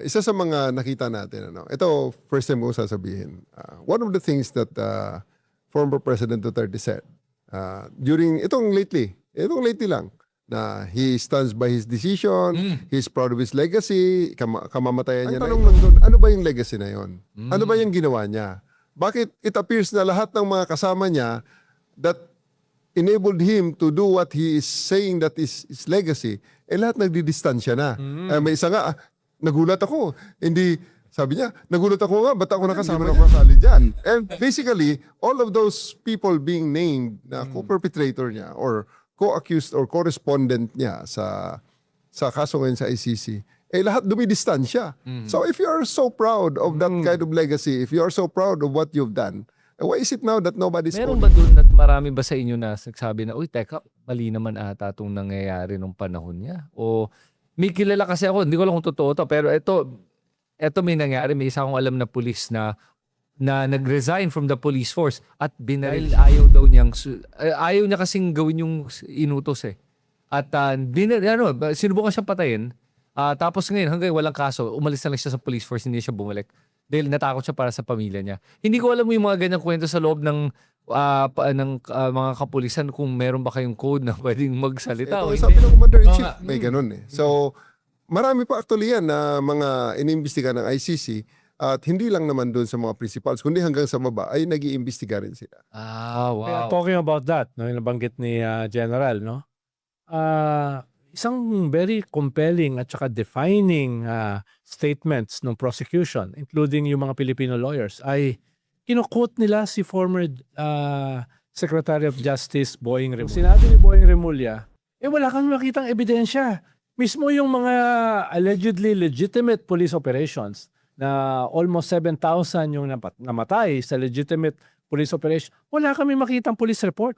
isa sa mga nakita natin, ito, first time ko sasabihin. One of the things that former President Duterte said, itong lately lang, na he stands by his decision, he's proud of his legacy, kamamatayan niya. Ang tanong lang doon, ano ba yung legacy na yon? Ano ba yung ginawa niya? Bakit it appears na lahat ng mga kasama niya that enabled him to do what he is saying that is his legacy, lahat nagdidistansya na. May isa nga, nagulat ako. Hindi, sabi niya, nagulat ako nga, ba't ako nakasama na kasali dyan? And basically, all of those people being named na co-perpetrator niya or co-accused or correspondent niya sa kaso ngayon sa ICC, lahat dumidistansya. So if you are so proud of that kind of legacy, if you are so proud of what you've done, why is it now that nobody's Meron ba doon at marami ba sa inyo na nagsabi na, uy, teka, mali naman ata itong nangyayari nung panahon niya? O may kilala kasi ako, hindi ko lang kung totoo to, pero ito may nangyari, may isa akong alam na pulis na nag-resign from the police force at binaril. Ayaw niya kasing gawin yung inutos eh. At sinubukan siyang patayin. Tapos ngayon, hanggang walang kaso, umalis na lang siya sa police force, hindi siya bumalik. Dahil natakot siya para sa pamilya niya. Hindi ko alam yung mga ganyang kwento sa loob ng mga kapulisan kung meron ba kayong code na pwedeng magsalita. Sabi ng Commander-in-Chief, may ganun eh. So, marami pa actually yan na mga iniimbestiga ng ICC at hindi lang naman doon sa mga principals, kundi hanggang sa baba ay nag-iimbestiga rin sila. Wow. Talking about that, no, yung nabanggit ni General, no? Isang very compelling at saka defining statements ng prosecution, including yung mga Filipino lawyers, ay kino-quote nila si former Secretary of Justice Boying Remulla. Sinabi ni Boying Remulla, wala kami makitang ebidensya. Mismo yung mga allegedly legitimate police operations na almost 7,000 yung namatay sa legitimate police operation, wala kami makitang police report.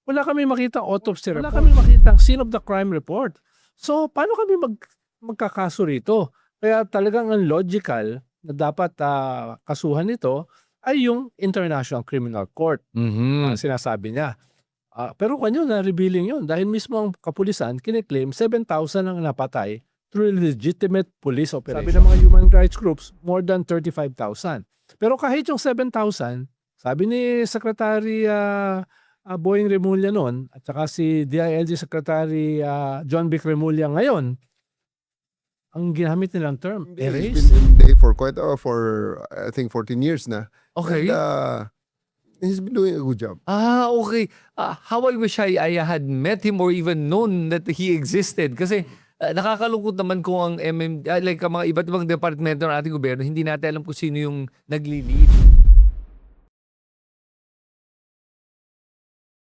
Wala kami makita autopsy report. Wala kami makita scene of the crime report. So, paano kami magkakaso rito? Kaya talagang ang logical na dapat kasuhan nito ay yung International Criminal Court. Sinasabi niya. Pero kanyo na-revealing yun dahil mismo ang kapulisan kiniklaim 7,000 ang napatay through legitimate police operation. Sabi ng mga human rights groups, more than 35,000. Pero kahit yung 7,000, sabi ni Secretary Boying Remulla noon at saka si DILG Secretary John Vic Remulla ngayon, ang ginamit nilang term, erase. He's been in day for I think 14 years na. Okay. And, he's been doing a good job. Okay. How I wish I had met him or even known that he existed. Kasi nakakalungkot naman kung ang like ang mga iba't ibang departamento ng ating gobyerno, hindi natin alam kung sino yung nagli-lead.